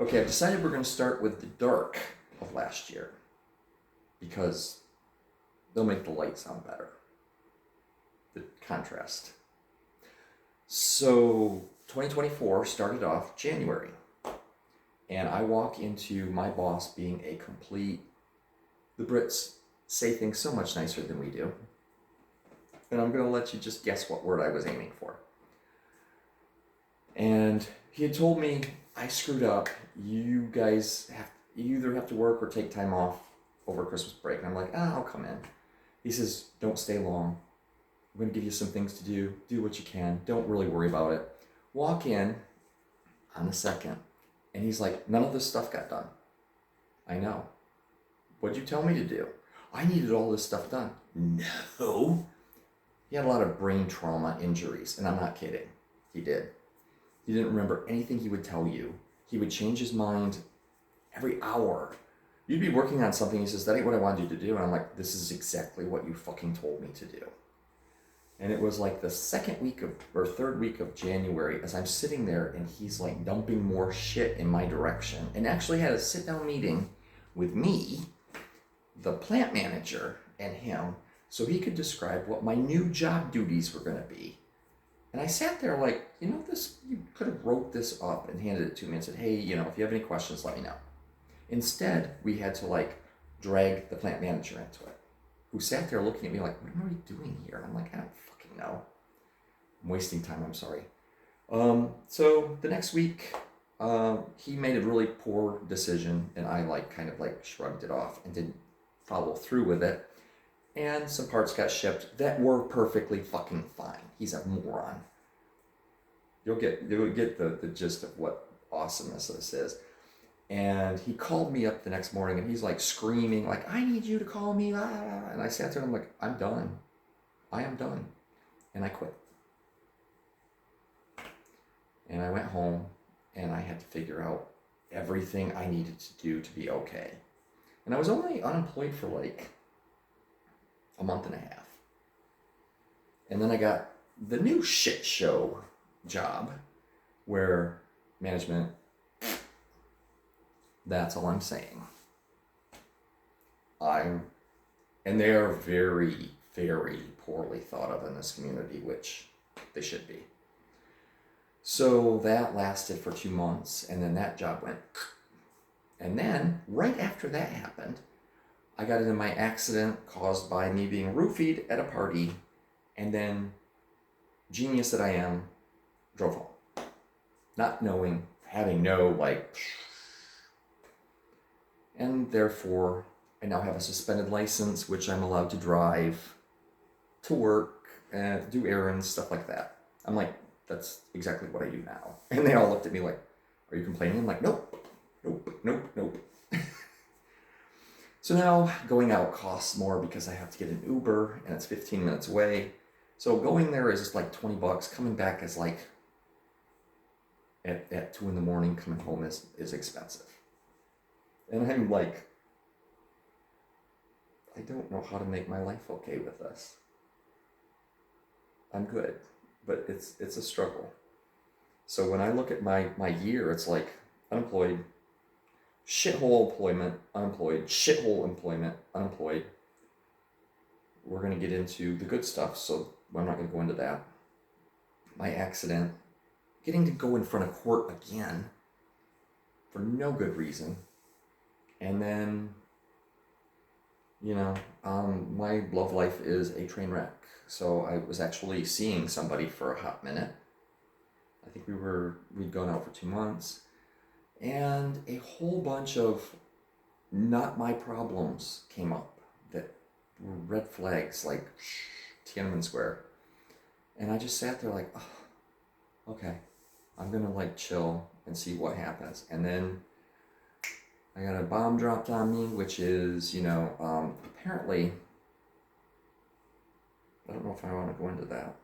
Okay, I've decided we're going to start with the dark of last year because they'll make the light sound better. The contrast. So 2024 started off January, and I walk into my boss being a complete. The Brits say things so much nicer than we do, and I'm going to let you just guess what word I was aiming for. And he had told me, I screwed up. You guys you either have to work or take time off over Christmas break. And I'm like, I'll come in. He says, don't stay long. I'm going to give you some things to do. Do what you can. Don't really worry about it. Walk in on the 2nd. And he's like, none of this stuff got done. I know. What'd you tell me to do? I needed all this stuff done. No. He had a lot of brain trauma injuries. And I'm not kidding. He did. He didn't remember anything he would tell you. He would change his mind every hour. You'd be working on something. He says, that ain't what I wanted you to do. And I'm like, this is exactly what you fucking told me to do. And it was like the 3rd week of January as I'm sitting there and he's like dumping more shit in my direction, and actually had a sit down meeting with me, the plant manager, and him so he could describe what my new job duties were going to be. And I sat there like, this, you could have wrote this up and handed it to me and said, hey, if you have any questions, let me know. Instead, we had to like drag the plant manager into it, who sat there looking at me like, what am I doing here? And I'm like, I don't fucking know. I'm wasting time, I'm sorry. So the next week, he made a really poor decision, and I kind of shrugged it off and didn't follow through with it. And some parts got shipped that were perfectly fucking fine. He's a moron. You'll get the gist of what awesomeness this is. And he called me up the next morning, and he's like screaming, like, I need you to call me. And I sat there and I'm like, I'm done. I am done. And I quit. And I went home, and I had to figure out everything I needed to do to be okay. And I was only unemployed for a month and a half. And then I got the new shit show job where management, that's all I'm saying. And they are very, very poorly thought of in this community, which they should be. So that lasted for 2 months, and then that job went. And then, right after that happened, I got into my accident caused by me being roofied at a party, and then, genius that I am, drove home. Not knowing, having no, and therefore, I now have a suspended license, which I'm allowed to drive to work, do errands, stuff like that. I'm like, that's exactly what I do now. And they all looked at me like, are you complaining? I'm like, nope. So now going out costs more because I have to get an Uber, and it's 15 minutes away. So going there is just like $20. Coming back is like at 2 a.m. Coming home is expensive. And I'm like, I don't know how to make my life okay with this. I'm good, but it's a struggle. So when I look at my year, it's like unemployed, shithole employment, unemployed, shithole employment, unemployed. We're going to get into the good stuff, so I'm not going to go into that. My accident, getting to go in front of court again for no good reason. And then, my love life is a train wreck. So I was actually seeing somebody for a hot minute. I think we'd gone out for 2 months. And a whole bunch of not my problems came up that were red flags, like Tiananmen Square. And I just sat there like, oh, okay, I'm going to chill and see what happens. And then I got a bomb dropped on me, which is, apparently, I don't know if I want to go into that.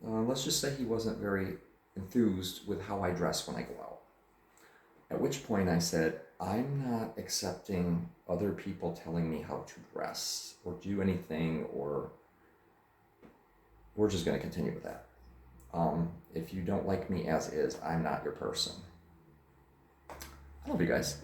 Let's just say he wasn't very enthused with how I dress when I go out. At which point I said, I'm not accepting other people telling me how to dress or do anything, or we're just going to continue with that. If you don't like me as is, I'm not your person. Love you guys.